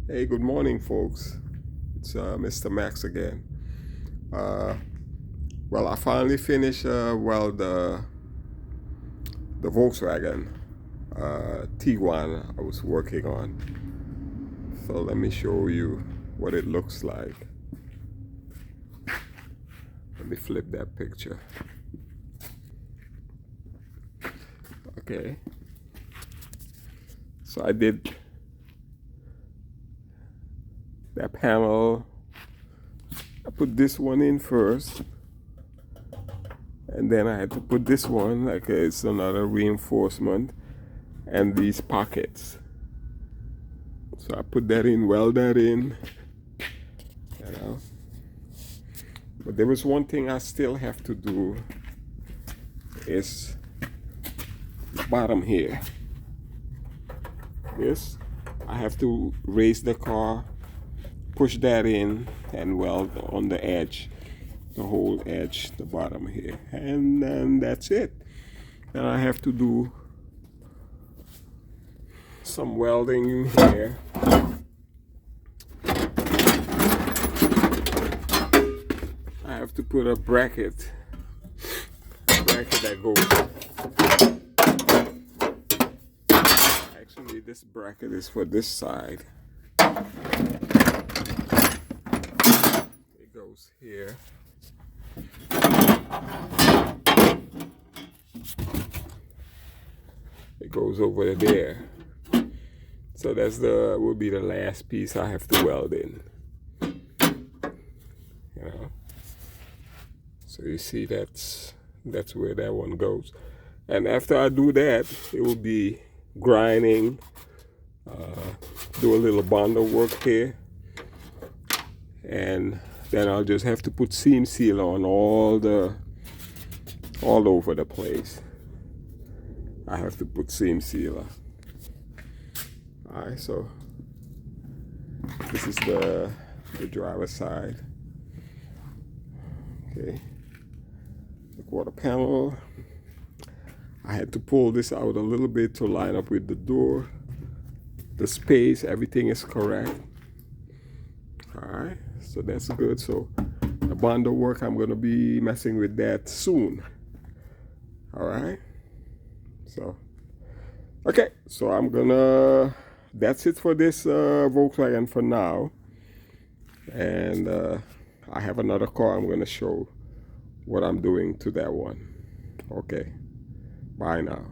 Hey, good morning, folks. It's Mr. Max again. Uh, well, I finally finished the Volkswagen Tiguan I was working on. So let me show you what it looks like. Let me flip that picture. Okay. So I did that panel. I put this one in first, and then I had to put this one, like it's another reinforcement, and these pockets. So I put that in, weld that in, you know. But there was one thing I still have to do is the bottom here. This, I have to raise the car, push that in, and weld on the edge, the whole edge, the bottom here. And then that's it. Then I have to do some welding here. I have to put a bracket that goes. Actually, this bracket is for this side. It goes here. It goes over there. So that's will be the last piece I have to weld in. You know. So you see that's where that one goes. And after I do that, it will be grinding, do a little bonder work here, and then I'll just have to put seam seal on all over the place. I have to put seam sealer. Alright, so this is the driver's side. Okay, the quarter panel. I had to pull this out a little bit to line up with the door. The space, everything is correct. Alright, so that's good. So the bonder work, I'm gonna be messing with that soon. Alright, so okay, so that's it for this Volkswagen for now. And I have another car I'm gonna show what I'm doing to that one. Okay, bye now.